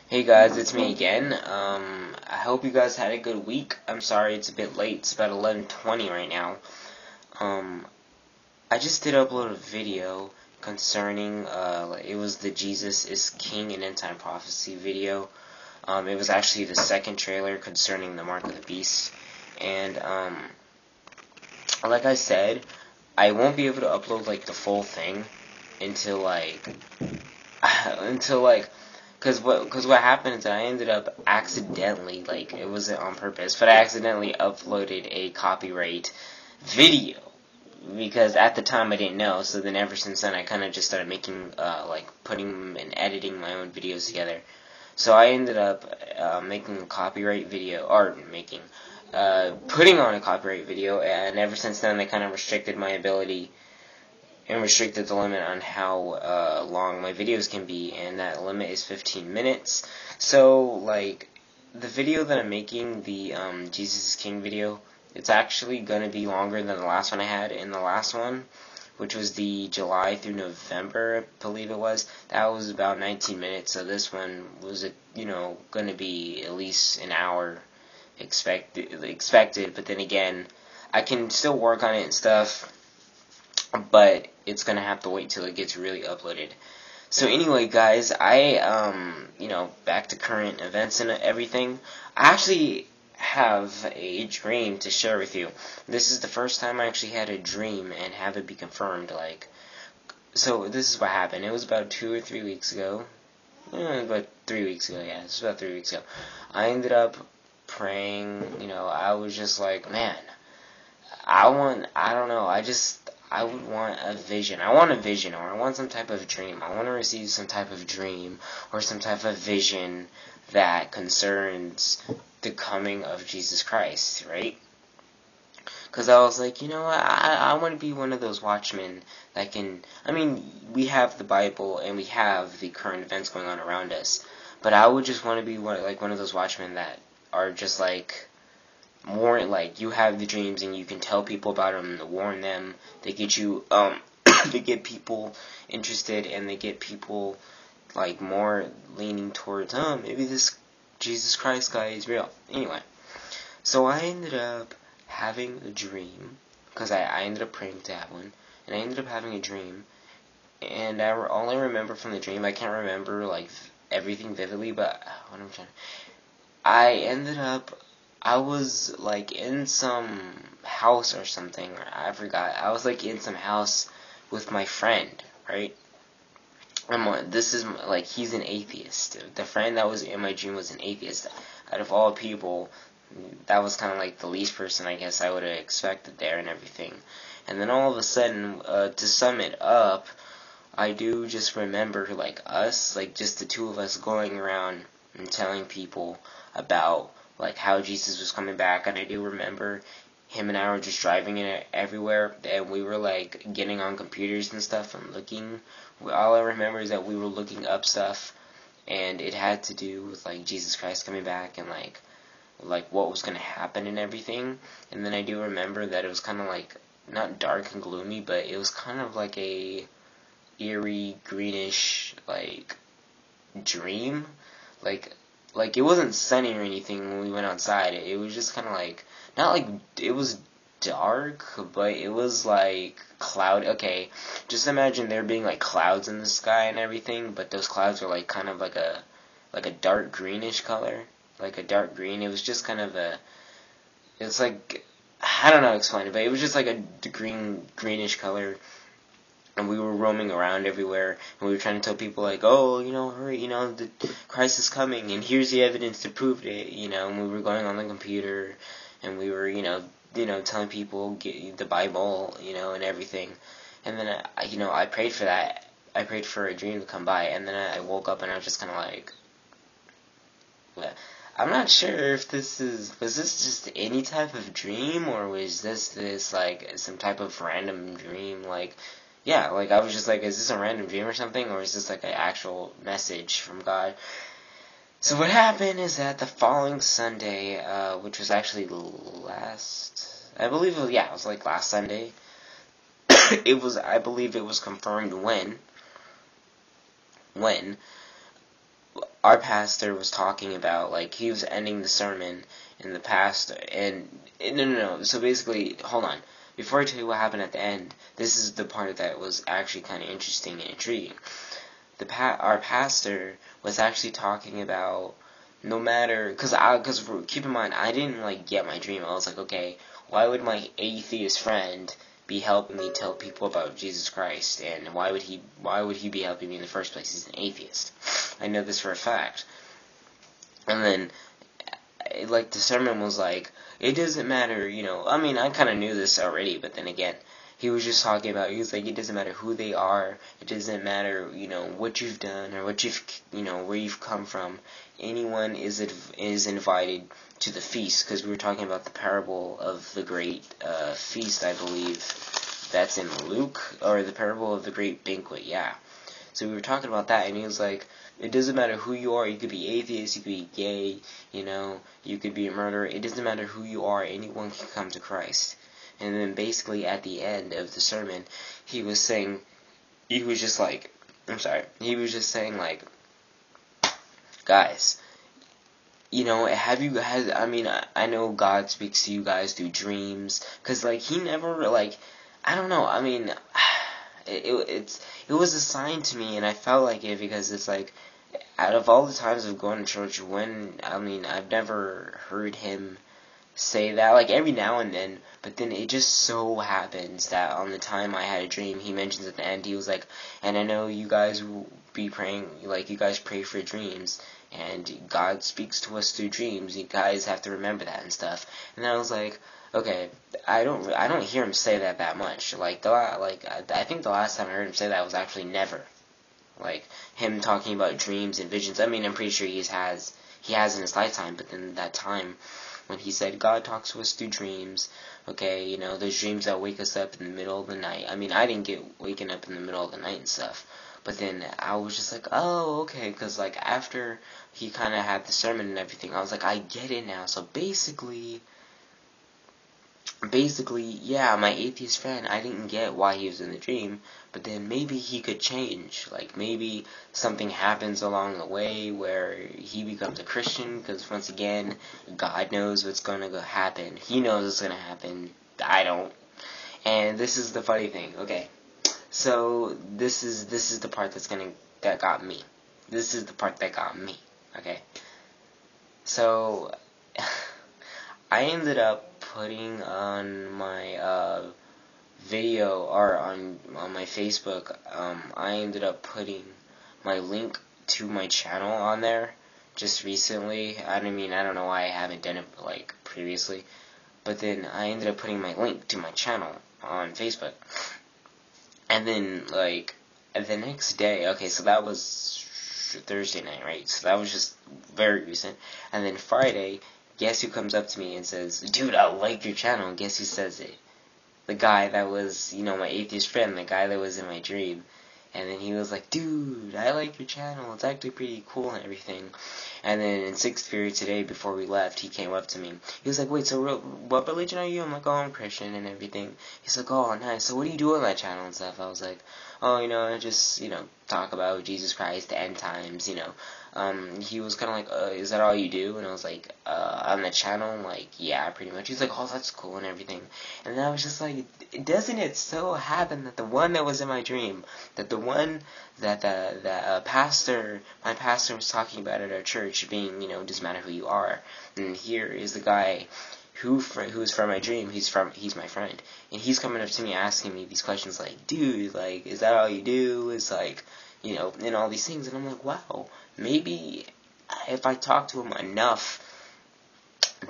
Hey guys, it's me again. I hope you guys had a good week. I'm sorry it's a bit late. It's about 11:20 right now. Um, I just did upload a video concerning, it was the Jesus is King and End Time Prophecy video. It was actually the second trailer concerning the Mark of the Beast. And, like I said, I won't be able to upload, the full thing until, until, Cause what happened is that I ended up accidentally, it wasn't on purpose, but I accidentally uploaded a copyright video. Because at the time I didn't know, so then ever since then I kind of just started making, putting and editing my own videos together. So I ended up, making a copyright video, or putting on a copyright video, and ever since then they kind of restricted my ability and restricted the limit on how long my videos can be, and that limit is 15 minutes. So, the video that I'm making, the Jesus is King video, it's actually going to be longer than the last one I had. In the last one, which was the July through November, I believe it was, that was about 19 minutes, so this one was, going to be at least an hour expected, but then again, I can still work on it and stuff, but it's gonna have to wait till it gets really uploaded. So anyway, guys, back to current events and everything. I actually have a dream to share with you. This is the first time I actually had a dream and have it be confirmed. So this is what happened. It was about 2 or 3 weeks ago. About 3 weeks ago, yeah. It was about 3 weeks ago. I ended up praying. I was just like, man, I don't know, I would want a vision. I want a vision, or I want some type of dream. I want to receive some type of dream, or some type of vision that concerns the coming of Jesus Christ, right? Because I was like, I want to be one of those watchmen that can, we have the Bible, and we have the current events going on around us, but I would just want to be one of those watchmen that are just more you have the dreams and you can tell people about them, warn them. They get you, they get people interested, and they get people more leaning towards, maybe this Jesus Christ guy is real. Anyway, so I ended up having a dream because I ended up praying to have one, and I ended up having a dream, and all I remember from the dream, I can't remember everything vividly, but what I'm trying, I was in some house or something. I forgot. I was in some house with my friend, right? This is he's an atheist. The friend that was in my dream was an atheist. Out of all people, that was kind of the least person I guess I would have expected there and everything. And then all of a sudden, to sum it up, I do just remember us, just the two of us going around and telling people about how Jesus was coming back. And I do remember him and I were just driving it everywhere, and we were getting on computers and stuff and looking. All I remember is that we were looking up stuff, and it had to do with Jesus Christ coming back, and what was gonna happen and everything. And then I do remember that it was kind of not dark and gloomy, but it was kind of a eerie greenish dream, it wasn't sunny or anything when we went outside. It was just kind of not it was dark, but it was cloud. Okay, just imagine there being clouds in the sky and everything, but those clouds were kind of a dark greenish color, a dark green. It was just kind of it's I don't know how to explain it, but it was just a greenish color. And we were roaming around everywhere, and we were trying to tell people hurry, the Christ is coming, and here's the evidence to prove it, and we were going on the computer, and we were, telling people, get the Bible, and everything. And then, I prayed for that. I prayed for a dream to come by, and then I woke up, and I was just kind of well, I'm not sure if was this just any type of dream, or was this some type of random dream, yeah, I was just is this a random dream or something, or is this an actual message from God? So what happened is that the following Sunday, which was actually I believe it was last Sunday, I believe it was confirmed when our pastor was talking about, like, he was ending the sermon in the past, and no. So basically, hold on. Before I tell you what happened at the end, this is the part that was actually kind of interesting and intriguing. Our pastor was actually talking about, no matter, because keep in mind, I didn't like get my dream. I was like, okay, why would my atheist friend be helping me tell people about Jesus Christ, and why would he be helping me in the first place? He's an atheist. I know this for a fact. And then, like, the sermon was like, it doesn't matter, I mean, I kind of knew this already, but then again, he was just talking about, he was like, it doesn't matter who they are, it doesn't matter, what you've done, or what you've, where you've come from. Anyone is invited to the feast, because we were talking about the parable of the great feast, I believe, that's in Luke, or the parable of the great banquet, yeah. So we were talking about that, and he was like, it doesn't matter who you are. You could be atheist, you could be gay, you could be a murderer. It doesn't matter who you are. Anyone can come to Christ. And then basically at the end of the sermon, he was saying, he was just saying, like, guys, have you guys, I know God speaks to you guys through dreams, because, like, he never, like, I don't know, it was a sign to me, and I felt like it, because it's like, out of all the times of going to church, I've never heard him say that, like, every now and then, but then it just so happens that on the time I had a dream, he mentions at the end, he was like, and I know you guys will be praying, like, you guys pray for dreams, and God speaks to us through dreams, you guys have to remember that and stuff, and I was like, okay, I don't hear him say that much, like, I think the last time I heard him say that was actually never, like, him talking about dreams and visions. I'm pretty sure he has in his lifetime, but then that time when he said God talks to us through dreams, okay, those dreams that wake us up in the middle of the night. I didn't get waken up in the middle of the night and stuff, but then I was just like, oh, okay, because, like, after he kind of had the sermon and everything, I was like, I get it now. So basically, yeah, my atheist friend, I didn't get why he was in the dream, but then maybe he could change. Like, maybe something happens along the way where he becomes a Christian, because once again, God knows what's going to happen. He knows what's going to happen. I don't. And this is the funny thing. Okay, so this is the part that got me. This is the part that got me. Okay, so I ended up putting on my video, or on my Facebook, I ended up putting my link to my channel on there just recently. I don't know why I haven't done it, like, previously, but then I ended up putting my link to my channel on Facebook, and then, like, the next day, okay, so that was Thursday night, right? So that was just very recent, and then Friday, guess who comes up to me and says, dude, I like your channel, and guess who says it? The guy that was, my atheist friend, the guy that was in my dream. And then he was like, dude, I like your channel, it's actually pretty cool and everything. And then in 6th period today, before we left, he came up to me. He was like, wait, so what religion are you? I'm like, oh, I'm Christian and everything. He's like, oh, nice, so what do you do on that channel and stuff? I was like, oh, I just, talk about Jesus Christ, the end times, he was kind of like, is that all you do? And I was like, on the channel? I'm like, yeah, pretty much. He's like, oh, that's cool and everything. And then I was just like, doesn't it so happen that the one that was in my dream, that the one that my pastor was talking about at our church being, doesn't matter who you are, and here is the guy who's from my dream, he's my friend, and he's coming up to me asking me these questions like, dude, like, is that all you do? Is like, and all these things, and I'm like, wow, maybe if I talk to him enough,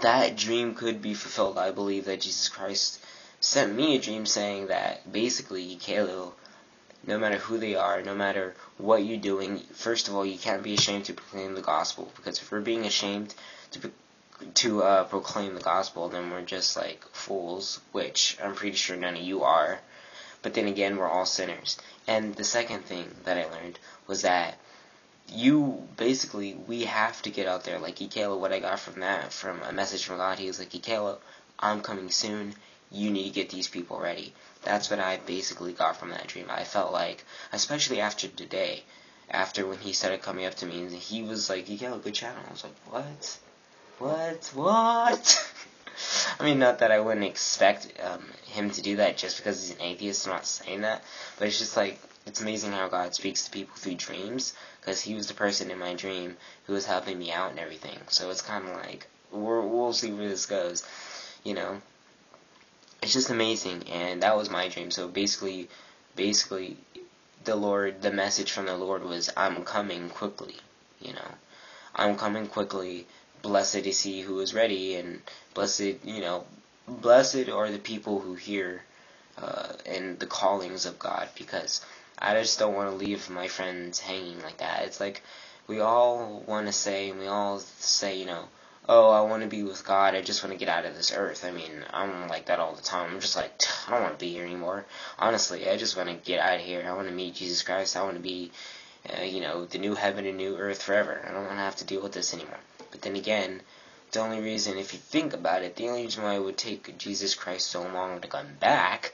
that dream could be fulfilled. I believe that Jesus Christ sent me a dream saying that basically, Caleb, no matter who they are, no matter what you're doing, first of all, you can't be ashamed to proclaim the gospel, because if we're being ashamed to proclaim the gospel, then we're just like fools, which I'm pretty sure none of you are. But then again, we're all sinners. And the second thing that I learned was that we have to get out there. Like Ikela, what I got from a message from God, he was like, Ikela, I'm coming soon. You need to get these people ready. That's what I basically got from that dream. I felt like, especially after today, after when he started coming up to me, and he was like, "You got a good channel." I was like, what? I mean, not that I wouldn't expect him to do that just because he's an atheist. I'm not saying that, but it's just like, it's amazing how God speaks to people through dreams, because he was the person in my dream who was helping me out and everything. So it's kind of like, we'll see where this goes, you know. It's just amazing, and that was my dream. So basically, the message from the Lord was, I'm coming quickly, you know. I'm coming quickly. Blessed is he who is ready, and blessed are the people who hear and the callings of God, because I just don't want to leave my friends hanging like that. It's like, we all want to say, and we all say, oh, I want to be with God, I just want to get out of this earth. I mean, I'm like that all the time. I'm just like, I don't want to be here anymore. Honestly, I just want to get out of here. I want to meet Jesus Christ. I want to be, the new heaven and new earth forever. I don't want to have to deal with this anymore. But then again, the only reason, if you think about it, the only reason why it would take Jesus Christ so long to come back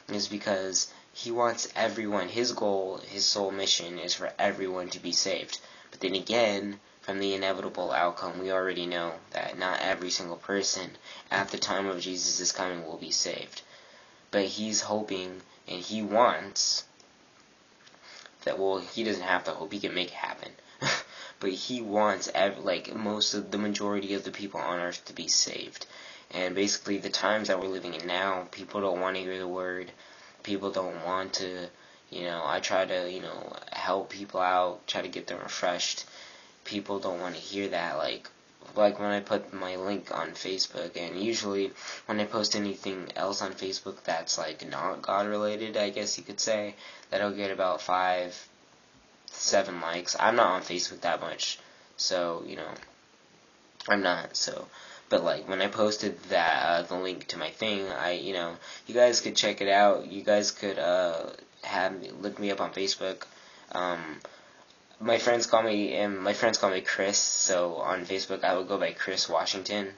is because he wants everyone, his goal, his sole mission is for everyone to be saved. But then again, from the inevitable outcome, we already know that not every single person at the time of Jesus' coming will be saved. But he's hoping, and he wants that, well, he doesn't have to hope, he can make it happen. But he wants, the majority of the people on earth to be saved. And basically, the times that we're living in now, people don't want to hear the word. People don't want to, I try to, help people out, try to get them refreshed. People don't want to hear that, like when I put my link on Facebook, and usually when I post anything else on Facebook that's, like, not God-related, I guess you could say, that'll get about 5 to 7 likes. I'm not on Facebook that much, so, I'm not, so, but, like, when I posted that, the link to my thing, you guys could check it out. You guys could, look me up on Facebook. My friends call me Chris, so on Facebook I would go by Chris Washington.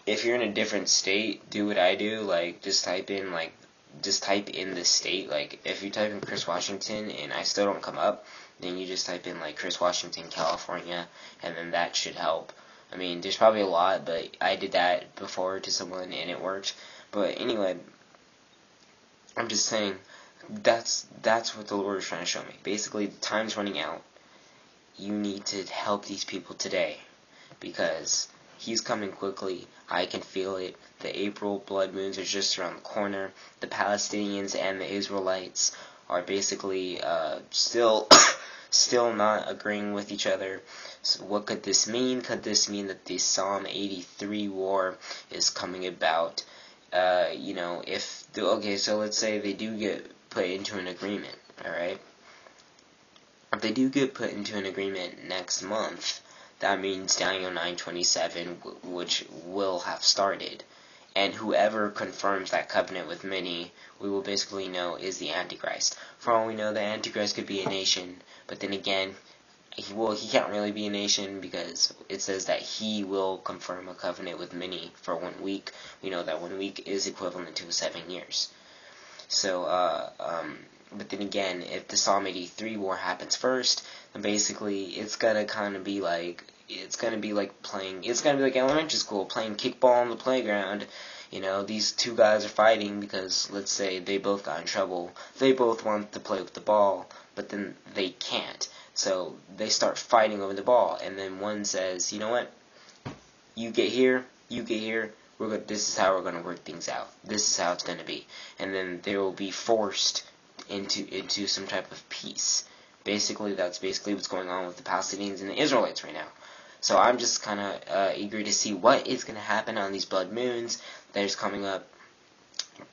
If you're in a different state, do what I do, like, just type in the state. Like, if you type in Chris Washington and I still don't come up, then you just type in, like, Chris Washington, California, and then that should help. I mean, there's probably a lot, but I did that before to someone and it worked. But anyway, I'm just saying, that's what the Lord is trying to show me. Basically, time's running out. You need to help these people today, because he's coming quickly. I can feel it. The April blood moons are just around the corner. The Palestinians and the Israelites are basically still not agreeing with each other. So what could this mean? Could this mean that the Psalm 83 war is coming about? So let's say they do get put into an agreement, alright? If they do get put into an agreement next month, that means Daniel 9:27, which will have started. And whoever confirms that covenant with many, we will basically know is the Antichrist. For all we know, the Antichrist could be a nation, but then again, he can't really be a nation, because it says that he will confirm a covenant with many for 1 week. We know that 1 week is equivalent to 7 years. So, but then again, if the Psalm 83 war happens first, then basically it's gonna kind of be like, it's gonna be like elementary school, playing kickball on the playground. These two guys are fighting because, let's say, they both got in trouble. They both want to play with the ball, but then they can't. So they start fighting over the ball, and then one says, you know what, you get here, this is how we're going to work things out. This is how it's going to be. And then they will be forced into some type of peace. That's basically what's going on with the Palestinians and the Israelites right now. So I'm just kind of eager to see what is going to happen on these blood moons that is coming up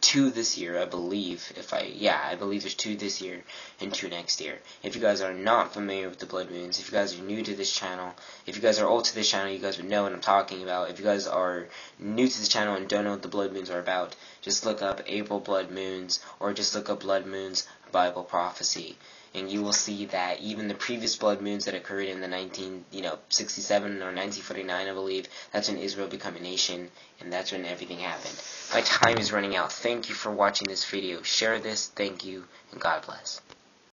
2 this year, I believe. I believe there's 2 this year and 2 next year. If you guys are not familiar with the blood moons, if you guys are new to this channel, if you guys are old to this channel, you guys would know what I'm talking about. If you guys are new to this channel and don't know what the blood moons are about, just look up April blood moons, or just look up blood moons Bible prophecy, and you will see that even the previous blood moons that occurred in the 1967 or 1949, I believe, that's when Israel became a nation, and that's when everything happened. My time is running out. Thank you for watching this video. Share this. Thank you, and God bless.